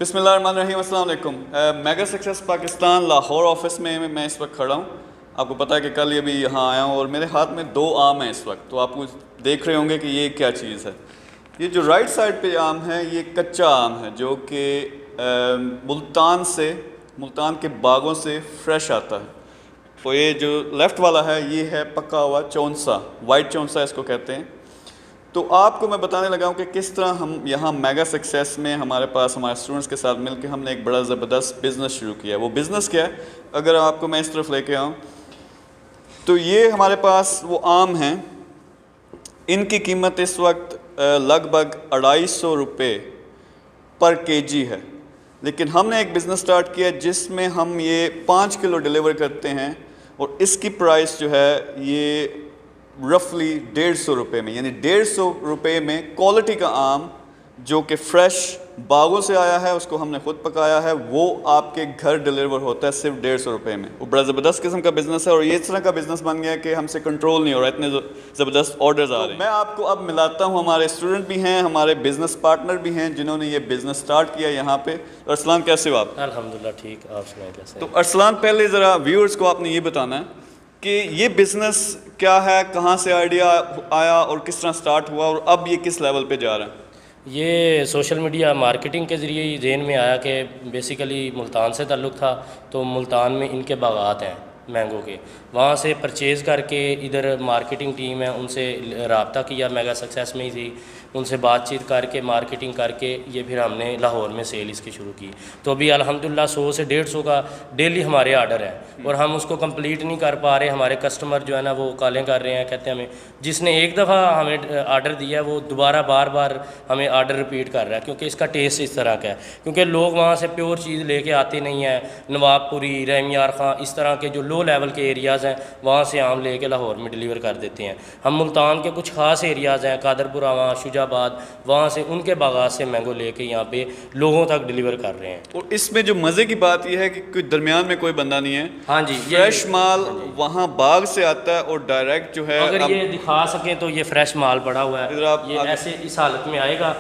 बिस्मिल्लाहिर्रहमानिर्रहीम, अस्सलाम वालेकुम। Mega success Pakistan Lahore office में मैं इस वक्त खड़ा हूँ। आपको पता है कि कल ये भी यहाँ आया हूँ और मेरे हाथ में 2 आम हैं इस वक्त। तो आप देख रहे होंगे कि ये क्या चीज़ है। ये जो राइट साइड पे आम है ये कच्चा आम है जो कि मुल्तान के बागों से फ्रेश आता है। तो ये जो लेफ़्ट वाला है ये है पका हुआ चौंसा, वाइट चौंसा इसको कहते हैं। तो आपको मैं बताने लगा हूँ कि किस तरह हम यहाँ मेगा सक्सेस में हमारे पास हमारे स्टूडेंट्स के साथ मिलकर हमने एक बड़ा ज़बरदस्त बिज़नेस शुरू किया है। वो बिज़नेस क्या है, अगर आपको मैं इस तरफ लेके आऊँ तो ये हमारे पास वो आम हैं। इनकी कीमत इस वक्त लगभग 250 रुपये पर केजी है। लेकिन हमने एक बिज़नेस स्टार्ट किया जिसमें हम ये 5 किलो डिलीवर करते हैं और इसकी प्राइस जो है ये रफली 150 रुपये में, यानी 150 रुपये में क्वालिटी का आम जो कि फ़्रेश बागों से आया है, उसको हमने ख़ुद पकाया है, वो आपके घर डिलीवर होता है सिर्फ 150 रुपये में। वो बड़ा ज़बरदस्त किस्म का बिज़नेस है और ये इस तरह का बिज़नेस बन गया कि हमसे कंट्रोल नहीं हो रहा, इतने ज़बरदस्त ऑर्डर्स आ रहे हैं। मैं आपको अब मिलाता हूँ, हमारे स्टूडेंट भी हैं, हमारे बिज़नेस पार्टनर भी हैं जिन्होंने ये बिज़नेस स्टार्ट किया यहाँ पे। तो अरसलान कैसे हो आप? अल्हम्दुलिल्लाह ठीक, आप सुनाएं कैसे? तो अरसलान पहले ज़रा व्यूअर्स को आपने ये बताना है कि ये बिज़नेस क्या है, कहाँ से आइडिया आया और किस तरह स्टार्ट हुआ और अब ये किस लेवल पे जा रहा है? ये सोशल मीडिया मार्केटिंग के ज़रिए ही ज़हन में आया कि बेसिकली मुल्तान से ताल्लुक़ था, तो मुल्तान में इनके बागात हैं मैंगो के, वहाँ से परचेज़ करके इधर मार्केटिंग टीम है उनसे रब्ता किया, मेगा सक्सेस में ही थी, उनसे बातचीत करके मार्केटिंग करके ये फिर हमने लाहौर में सेल इसकी शुरू की। तो अभी अल्हम्दुलिल्लाह 100 से 150 का डेली हमारे आर्डर है और हम उसको कंप्लीट नहीं कर पा रहे। हमारे कस्टमर जो है ना वो कॉलें कर रहे हैं, कहते हैं हमें जिसने एक दफ़ा हमें आर्डर दिया है वो दोबारा बार बार हमें आर्डर रिपीट कर रहा है, क्योंकि इसका टेस्ट इस तरह का है। क्योंकि लोग वहाँ से प्योर चीज़ लेके आते नहीं हैं। नवाबपुरी, रहम यार खां, इस तरह के जो लो लेवल के एरियाज़ हैं वहाँ से आम लेके लाहौर में डिलीवर कर देते हैं। हम मुल्तान के कुछ ख़ास एरियाज़ हैं, कादरपुरा, वहाँ शुजाबाद, वहाँ से उनके बागात से मैंगो लेके यहाँ पे लोगों तक डिलीवर कर रहे हैं। और इसमें जो मज़े की बात यह है कि कोई दरमियान में कोई बंदा नहीं है। हाँ जी, फ्रेश माल वहाँ बाग से आता है और डायरेक्ट जो है, अगर ये दिखा सकें तो ये फ्रेश माल पड़ा हुआ है, ये ऐसे इस हालत में आएगा।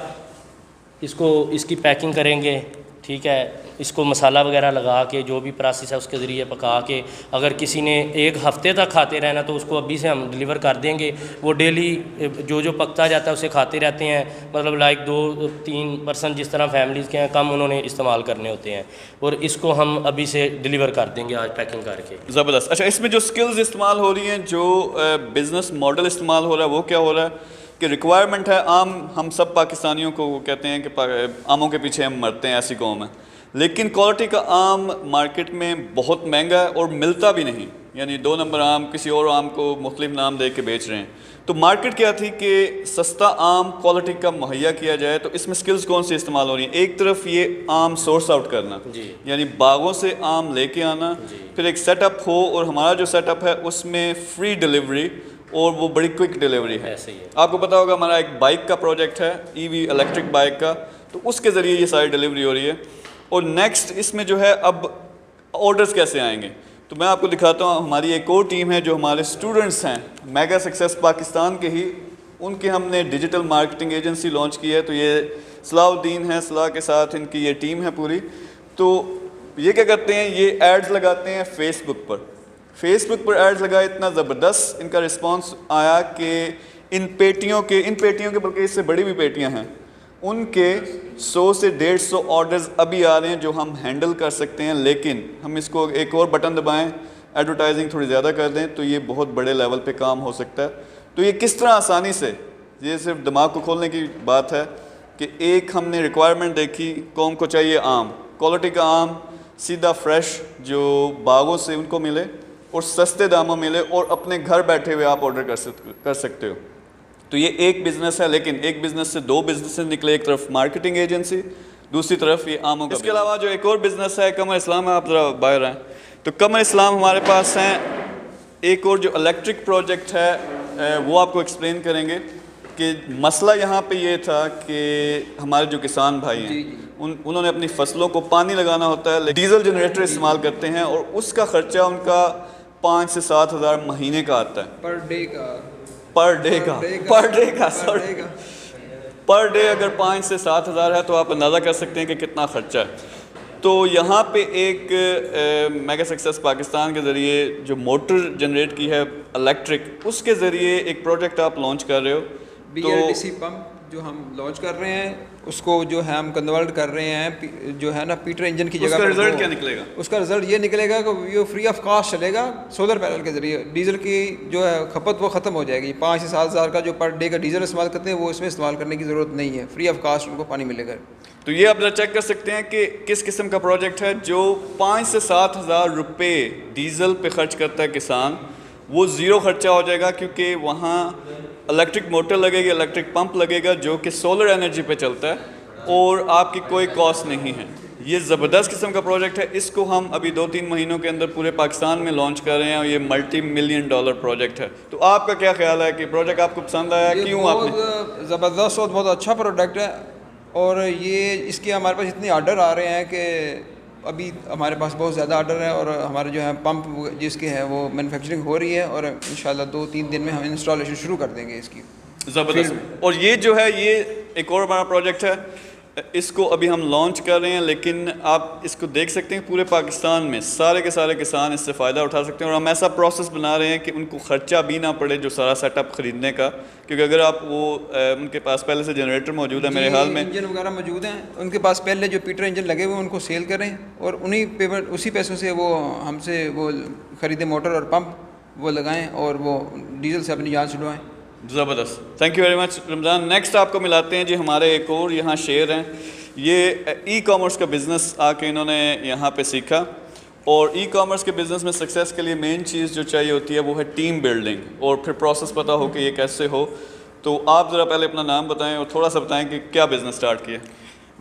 इसको इसकी पैकिंग करेंगे, ठीक है, इसको मसाला वगैरह लगा के जो भी प्रोसेस है उसके ज़रिए पका के, अगर किसी ने 1 हफ़्ते तक खाते रहना तो उसको अभी से हम डिलीवर कर देंगे। वो डेली जो पकता जाता है उसे खाते रहते हैं, मतलब लाइक 2-3 पर्सन जिस तरह फैमिलीज़ के हैं, कम उन्होंने इस्तेमाल करने होते हैं, और इसको हम अभी से डिलीवर कर देंगे आज पैकिंग करके। ज़बरदस्त। अच्छा, इसमें जो स्किल्स इस्तेमाल हो रही हैं, जो बिज़नेस मॉडल इस्तेमाल हो रहा है, वो क्या हो रहा है कि रिक्वायरमेंट है आम। हम सब पाकिस्तानियों को कहते हैं कि आमों के पीछे हम मरते हैं, ऐसी कौम है, लेकिन क्वालिटी का आम मार्केट में बहुत महंगा है और मिलता भी नहीं। यानी 2 नंबर आम किसी और आम को मुख्तलिफ नाम दे के बेच रहे हैं। तो मार्केट क्या थी कि सस्ता आम क्वालिटी का मुहैया किया जाए। तो इसमें स्किल्स कौन सी इस्तेमाल हो रही हैं? एक तरफ ये आम सोर्स आउट करना, यानी बागों से आम लेके आना, फिर एक सेटअप हो, और हमारा जो सेटअप है उसमें फ्री डिलीवरी और वो बड़ी क्विक डिलीवरी है। ऐसे ही है। आपको पता होगा हमारा एक बाइक का प्रोजेक्ट है, EV इलेक्ट्रिक बाइक का, तो उसके ज़रिए ये सारी डिलीवरी हो रही है। और नेक्स्ट इसमें जो है अब ऑर्डर्स कैसे आएंगे, तो मैं आपको दिखाता हूँ। हमारी एक और टीम है जो हमारे स्टूडेंट्स हैं मेगा सक्सेस पाकिस्तान के ही, उनके हमने डिजिटल मार्केटिंग एजेंसी लॉन्च की है। तो ये सलाहुद्दीन है, सलाह के साथ इनकी ये टीम है पूरी। तो ये क्या करते हैं, ये एड्स लगाते हैं फेसबुक पर एड्स लगाए, इतना ज़बरदस्त इनका रिस्पांस आया कि इन पेटियों के बल्कि इससे बड़ी भी पेटियां हैं, उनके 100 से 150 ऑर्डर्स अभी आ रहे हैं जो हम हैंडल कर सकते हैं। लेकिन हम इसको एक और बटन दबाएं, एडवर्टाइजिंग थोड़ी ज़्यादा कर दें तो ये बहुत बड़े लेवल पे काम हो सकता है। तो ये किस तरह आसानी से, ये सिर्फ दिमाग को खोलने की बात है कि एक हमने रिक्वायरमेंट देखी, कौम को चाहिए आम, क्वालिटी का आम, सीधा फ्रेश जो बागों से उनको मिले और सस्ते दामों मिले, और अपने घर बैठे हुए आप ऑर्डर कर सकते हो। तो ये एक बिज़नेस है, लेकिन एक बिज़नेस से 2 बिज़नेस निकले, एक तरफ मार्केटिंग एजेंसी, दूसरी तरफ ये आमों का। इसके अलावा जो एक और बिज़नेस है कमर इस्लाम है, आप ज़रा बाहर आएँ। तो कमर इस्लाम हमारे पास हैं। एक और जो इलेक्ट्रिक प्रोजेक्ट है वो आपको एक्सप्लेन करेंगे कि मसला यहाँ पे ये था कि हमारे जो किसान भाई हैं उन्होंने अपनी फसलों को पानी लगाना होता है, डीजल जनरेटर इस्तेमाल करते हैं और उसका ख़र्चा उनका 5 से 7 हज़ार महीने का आता है, पर डे का। पर डे अगर 5 से 7 हज़ार है तो आप अंदाज़ा कर सकते हैं कि कितना ख़र्चा है। तो यहाँ पे एक मेगा सक्सेस पाकिस्तान के ज़रिए जो मोटर जनरेट की है इलेक्ट्रिक, उसके ज़रिए एक प्रोजेक्ट आप लॉन्च कर रहे हो। BLDC पंप जो हम लॉन्च कर रहे हैं, उसको जो है हम कन्वर्ट कर रहे हैं जो है ना पीटर इंजन की जगह उसका पर। रिजल्ट क्या निकलेगा? उसका रिजल्ट ये निकलेगा कि ये फ्री ऑफ कास्ट चलेगा सोलर पैनल के ज़रिए। डीजल की जो है खपत वो ख़त्म हो जाएगी। 5 से 7 हज़ार का जो पर डे का डीजल इस्तेमाल करते हैं वो इसमें इस्तेमाल करने की ज़रूरत नहीं है, फ्री ऑफ कास्ट उनको पानी मिलेगा। तो ये आप जरा चेक कर सकते हैं कि किस किस्म का प्रोजेक्ट है। जो 5 से 7 हज़ार रुपये डीज़ल पे खर्च करता है किसान, वो ज़ीरो खर्चा हो जाएगा, क्योंकि वहाँ इलेक्ट्रिक मोटर लगेगी, इलेक्ट्रिक पंप लगेगा जो कि सोलर एनर्जी पे चलता है और आपकी कोई कॉस्ट नहीं है। ये ज़बरदस्त किस्म का प्रोजेक्ट है। इसको हम अभी 2-3 महीनों के अंदर पूरे पाकिस्तान में लॉन्च कर रहे हैं और ये $multi-million प्रोजेक्ट है। तो आपका क्या ख्याल है कि प्रोजेक्ट आपको पसंद आया? क्यों आपने? बहुत ज़बरदस्त और बहुत अच्छा प्रोडक्ट है, और ये इसके हमारे पास इतने आर्डर आ रहे हैं कि अभी हमारे पास बहुत ज़्यादा आर्डर है, और हमारे जो है पंप जिसके हैं वो मैन्युफैक्चरिंग हो रही है, और इंशाल्लाह 2-3 दिन में हम इंस्टॉलेशन शुरू कर देंगे इसकी। ज़बरदस्त। और ये जो है ये एक और बड़ा प्रोजेक्ट है, इसको अभी हम लॉन्च कर रहे हैं, लेकिन आप इसको देख सकते हैं पूरे पाकिस्तान में सारे के सारे किसान इससे फ़ायदा उठा सकते हैं। और हम ऐसा प्रोसेस बना रहे हैं कि उनको ख़र्चा भी ना पड़े जो सारा सेटअप ख़रीदने का, क्योंकि अगर आप वो उनके पास पहले से जनरेटर मौजूद है मेरे हाल में, इंजन वगैरह मौजूद हैं उनके पास, पहले जो पीटर इंजन लगे हुए उनको सेल करें और उन्हीं पेमेंट उसी पैसों से वो हमसे वो ख़रीदे मोटर और पंप वो लगाएँ और वो डीजल से अपनी जान छुड़वाएँ। ज़बरदस्त, thank you very much Ramzan. Next आपको मिलाते हैं जी हमारे एक और यहाँ शेर हैं। ये ई कॉमर्स का बिज़नेस आके इन्होंने यहाँ पे सीखा, और ई कॉमर्स के बिज़नेस में सक्सेस के लिए मेन चीज़ जो चाहिए होती है वो है टीम बिल्डिंग, और फिर प्रोसेस पता हो कि ये कैसे हो। तो आप ज़रा पहले अपना नाम बताएं और थोड़ा सा बताएं कि क्या बिज़नेस स्टार्ट किया।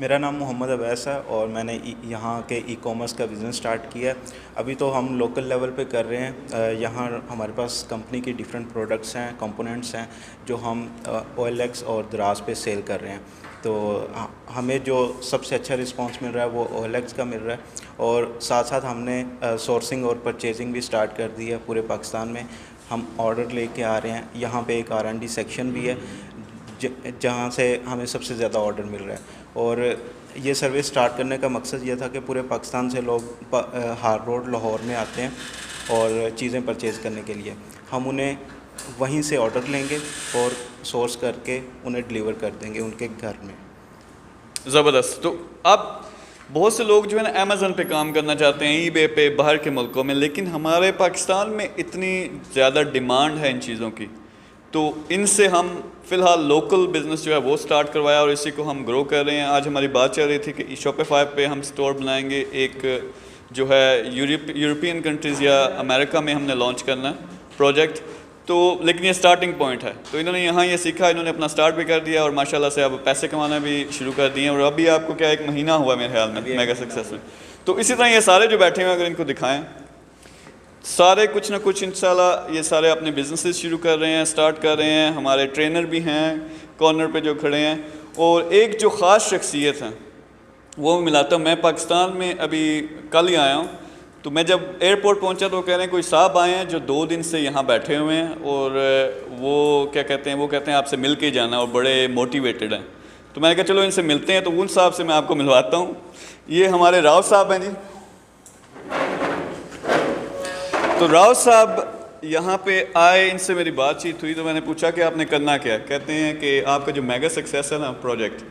मेरा नाम मोहम्मद अवैस है और मैंने यहाँ के ई कॉमर्स का बिज़नेस स्टार्ट किया। अभी तो हम लोकल लेवल पे कर रहे हैं। यहाँ हमारे पास कंपनी की डिफरेंट प्रोडक्ट्स हैं, कंपोनेंट्स हैं जो हम OLX और दराज पे सेल कर रहे हैं। तो हमें जो सबसे अच्छा रिस्पांस मिल रहा है वो OLX का मिल रहा है, और साथ साथ हमने सोर्सिंग और परचेजिंग भी स्टार्ट कर दी है पूरे पाकिस्तान में। हम ऑर्डर लेके आ रहे हैं। यहाँ पे एक R&D सेक्शन भी है जहाँ से हमें सबसे ज़्यादा ऑर्डर मिल रहा है। और ये सर्विस स्टार्ट करने का मकसद ये था कि पूरे पाकिस्तान से लोग हार रोड लाहौर में आते हैं और चीज़ें परचेज़ करने के लिए। हम उन्हें वहीं से ऑर्डर लेंगे और सोर्स करके उन्हें डिलीवर कर देंगे उनके घर में। ज़बरदस्त। तो अब बहुत से लोग जो है ना अमेज़न पे काम करना चाहते हैं, ईबे पे, बाहर के मुल्कों में, लेकिन हमारे पाकिस्तान में इतनी ज़्यादा डिमांड है इन चीज़ों की, तो इनसे हम फ़िलहाल लोकल बिज़नेस जो है वो स्टार्ट करवाया और इसी को हम ग्रो कर रहे हैं। आज हमारी बात चल रही थी कि शॉपिफाई पे हम स्टोर बनाएंगे, एक जो है यूरोपियन कंट्रीज़ या अमेरिका में हमने लॉन्च करना है प्रोजेक्ट। तो लेकिन ये स्टार्टिंग पॉइंट है, तो इन्होंने यहाँ ये सीखा, इन्होंने अपना स्टार्ट भी कर दिया और माशाल्लाह से अब पैसे कमाना भी शुरू कर दिए। और अभी आपको क्या 1 महीना हुआ मेरे ख्याल में मेगा सक्सेस में। तो इसी तरह ये सारे जो बैठे हुए हैं अगर इनको दिखाएँ, सारे कुछ ना कुछ इंशाल्लाह ये सारे अपने बिजनेसेस शुरू कर रहे हैं, स्टार्ट कर रहे हैं। हमारे ट्रेनर भी हैं कॉर्नर पे जो खड़े हैं, और एक जो ख़ास शख्सियत है वो मिलाता हूँ। मैं पाकिस्तान में अभी कल ही आया हूँ, तो मैं जब एयरपोर्ट पहुँचा तो कह रहे हैं कोई साहब आए हैं जो 2 दिन से यहाँ बैठे हुए हैं, और वो क्या कहते हैं, वो कहते हैं आपसे मिल के जाना, और बड़े मोटिवेटेड हैं। तो मैंने कहा चलो इनसे मिलते हैं, तो उन साहब से मैं आपको मिलवाता हूँ। ये हमारे राव साहब हैं जी। तो राव साहब यहाँ पे आए, इनसे मेरी बातचीत हुई तो मैंने पूछा कि आपने करना क्या है। कहते हैं कि आपका जो मेगा सक्सेस है ना प्रोजेक्ट,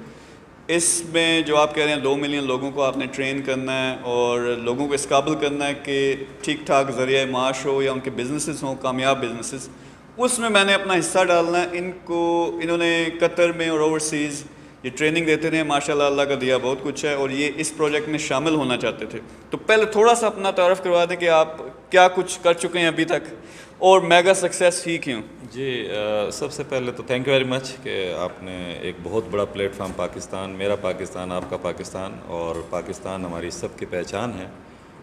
इसमें जो आप कह रहे हैं 2 मिलियन लोगों को आपने ट्रेन करना है और लोगों को इस काबिल करना है कि ठीक ठाक ज़रिया माश हो या उनके बिजनेसेस हों कामयाब बिजनेसेस, उसमें मैंने अपना हिस्सा डालना है। इन्होंने कतर में और ओवरसीज़ ये ट्रेनिंग देते रहे, माशाल्लाह अल्लाह का दिया बहुत कुछ है, और ये इस प्रोजेक्ट में शामिल होना चाहते थे। तो पहले थोड़ा सा अपना तारफ़ करवा दें कि आप क्या कुछ कर चुके हैं अभी तक और मेगा सक्सेस ही क्यों। जी सबसे पहले तो थैंक यू वेरी मच कि आपने एक बहुत बड़ा प्लेटफॉर्म पाकिस्तान, मेरा पाकिस्तान, आपका पाकिस्तान, और पाकिस्तान हमारी सबकी पहचान है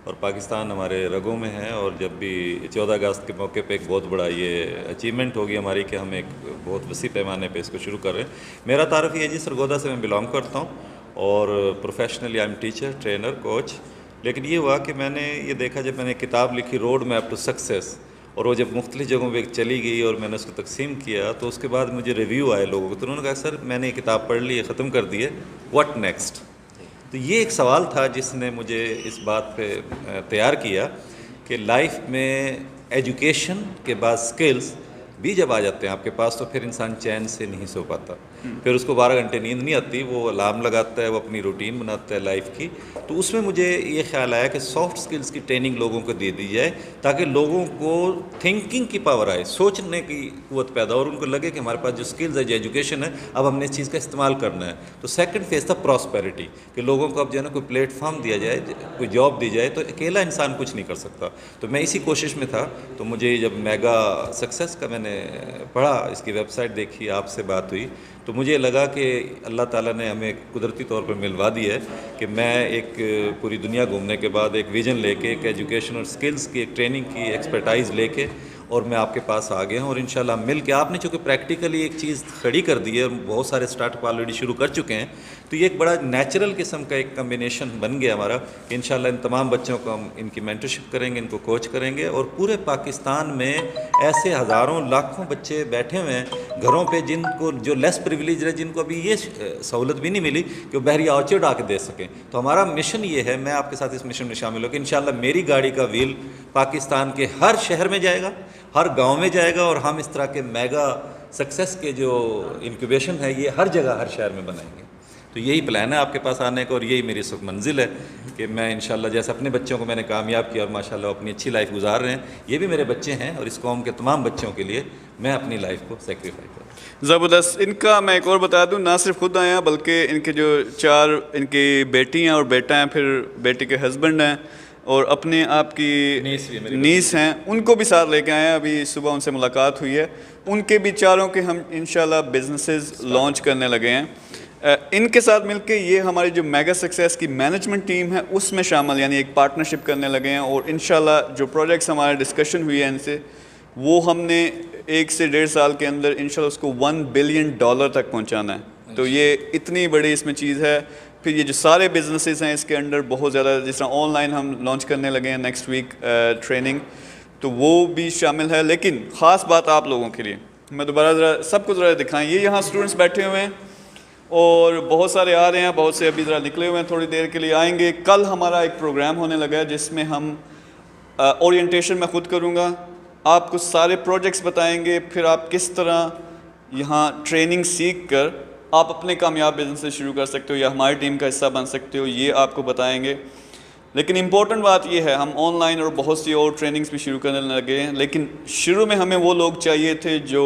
और पाकिस्तान हमारे रगों में है। और जब भी 14 अगस्त के मौके पे एक बहुत बड़ा ये अचीवमेंट होगी हमारी कि हम एक बहुत वसी पैमाने पे इसको शुरू कर रहे हैं। मेरा तारफ़ ये जी सरगोदा से मैं बिलोंग करता हूँ और professionally I am teacher, trainer, coach. लेकिन ये हुआ कि मैंने ये देखा जब मैंने किताब लिखी रोड मैप टू सक्सेस, और वो जब मुख्तलिफ़ जगहों पे चली गई और मैंने उसको तकसीम किया तो उसके बाद मुझे रिव्यू आए लोगों को, तो उन्होंने कहा सर मैंने ये किताब पढ़ ली है, ख़त्म कर दी है, व्हाट नेक्स्ट। तो ये एक सवाल था जिसने मुझे इस बात पे तैयार किया कि लाइफ में एजुकेशन के बाद स्किल्स भी जब आ जाते हैं आपके पास तो फिर इंसान चैन से नहीं सो पाता, फिर उसको 12 घंटे नींद नहीं आती, वो अलार्म लगाता है, वो अपनी रूटीन बनाता है लाइफ की। तो उसमें मुझे ये ख्याल आया कि सॉफ्ट स्किल्स की ट्रेनिंग लोगों को दे दी जाए ताकि लोगों को थिंकिंग की पावर आए, सोचने की कुव्वत पैदा हो और उनको लगे कि हमारे पास जो स्किल्स है, जो एजुकेशन है, अब हमने इस चीज़ का इस्तेमाल करना है। तो सेकंड फेज था प्रॉस्पेरिटी, कि लोगों को अब जो है ना कोई प्लेटफॉर्म दिया जाए, कोई जॉब दी जाए, तो अकेला इंसान कुछ नहीं कर सकता। तो मैं इसी कोशिश में था। तो मुझे जब मेगा सक्सेस का मैंने पढ़ा, इसकी वेबसाइट देखी, आपसे बात हुई, तो मुझे लगा कि अल्लाह ताला ने हमें कुदरती तौर पर मिलवा दी है कि मैं एक पूरी दुनिया घूमने के बाद एक विज़न लेके, एक एजुकेशन और स्किल्स की, एक ट्रेनिंग की एक्सपर्टाइज लेके और मैं आपके पास आ गया हूँ। और इंशाल्लाह मिल के, आपने चूँकि प्रैक्टिकली एक चीज़ खड़ी कर दी है और बहुत सारे स्टार्टअप ऑलरेडी शुरू कर चुके हैं, तो ये एक बड़ा नेचुरल किस्म का एक कम्बिनेशन बन गया हमारा कि इंशाल्लाह इन तमाम बच्चों को हम इनकी मेंटरशिप करेंगे, इनको कोच करेंगे और पूरे पाकिस्तान में ऐसे हज़ारों लाखों बच्चे बैठे हुए हैं घरों पे जिनको, जो लेस प्रिविलेज है, जिनको अभी ये सहूलत भी नहीं मिली कि वो बहरिया ऑर्चर्ड आके दे सकें। तो हमारा मिशन ये है, मैं आपके साथ इस मिशन में शामिल होकर इंशाल्लाह मेरी गाड़ी का व्हील पाकिस्तान के हर शहर में जाएगा, हर गांव में जाएगा और हम इस तरह के मेगा सक्सेस के जो इंक्यूबेशन है ये हर जगह, हर शहर में बनाएंगे। तो यही प्लान है आपके पास आने का और यही मेरी सुख मंजिल है कि मैं इंशाल्लाह जैसे अपने बच्चों को मैंने कामयाब किया और माशाल्लाह अपनी अच्छी लाइफ गुजार रहे हैं, ये भी मेरे बच्चे हैं और इस कौम के तमाम बच्चों के लिए मैं अपनी लाइफ को सेक्रीफाई करूँ। ज़बरदस्त। इनका मैं एक और बता दूं, ना सिर्फ खुद आए हैं बल्कि इनके जो 4 इनकी बेटी हैं और बेटा हैं, फिर बेटी के हस्बैंड हैं और अपने आप की नीस हैं, उनको भी साथ लेके आए हैं। अभी सुबह उनसे मुलाकात हुई है, उनके भी चारों के हम इंशाल्लाह बिजनेसेस लॉन्च करने लगे हैं। इनके साथ मिलके ये हमारी जो मेगा सक्सेस की मैनेजमेंट टीम है उसमें शामिल, यानी एक पार्टनरशिप करने लगे हैं और इंशाल्लाह जो प्रोजेक्ट्स हमारे डिस्कशन हुई है इनसे, वो हमने 1 से 1.5 साल के अंदर इंशाल्लाह उसको $1 बिलियन तक पहुंचाना है। तो ये इतनी बड़ी इसमें चीज़ है। फिर ये जो सारे बिजनेसेस हैं इसके अंदर बहुत ज़्यादा, जिस तरह ऑनलाइन हम लॉन्च करने लगे हैं नेक्स्ट वीक ट्रेनिंग, तो वो भी शामिल है। लेकिन ख़ास बात आप लोगों के लिए, मैं दोबारा ज़रा सबको ज़रा दिखाएं, ये यहाँ स्टूडेंट्स बैठे हुए हैं और बहुत सारे आ रहे हैं, बहुत से अभी ज़रा निकले हुए हैं, थोड़ी देर के लिए आएंगे। कल हमारा एक प्रोग्राम होने लगा है जिसमें हम ओरिएंटेशन मैं ख़ुद करूँगा, आपको सारे प्रोजेक्ट्स बताएंगे, फिर आप किस तरह यहाँ ट्रेनिंग सीख कर आप अपने कामयाब बिजनेस शुरू कर सकते हो या हमारी टीम का हिस्सा बन सकते हो, ये आपको बताएंगे। लेकिन इम्पोर्टेंट बात ये है, हम ऑनलाइन और बहुत सी और ट्रेनिंग्स भी शुरू करने लगे हैं, लेकिन शुरू में हमें वो लोग चाहिए थे जो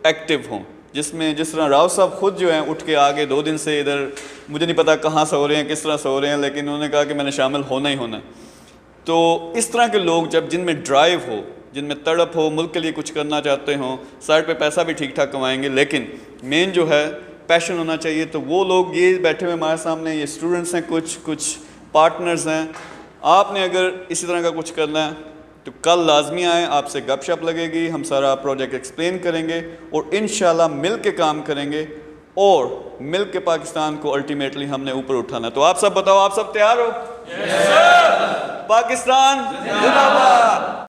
एक्टिव हों, जिसमें जिस तरह राव साहब ख़ुद जो हैं उठ के आगे 2 दिन से इधर, मुझे नहीं पता कहाँ सो रहे हैं, किस तरह सो रहे हैं, लेकिन उन्होंने कहा कि मैंने शामिल होना ही होना है। तो इस तरह के लोग जब, जिनमें ड्राइव हो, जिनमें तड़प हो, मुल्क के लिए कुछ करना चाहते हों, साइड पे पैसा भी ठीक ठाक कमाएंगे, लेकिन मेन जो है पैशन होना चाहिए, तो वो लोग ये बैठे हुए हमारे सामने, ये स्टूडेंट्स हैं, कुछ पार्टनर्स हैं। आपने अगर इसी तरह का कुछ करना है तो कल लाजमी आए, आपसे गपशप लगेगी, हम सारा प्रोजेक्ट एक्सप्लेन करेंगे और इंशाल्लाह मिल के काम करेंगे और मिल के पाकिस्तान को अल्टीमेटली हमने ऊपर उठाना। तो आप सब बताओ, आप सब तैयार हो? Yes sir. पाकिस्तान जिंदाबाद।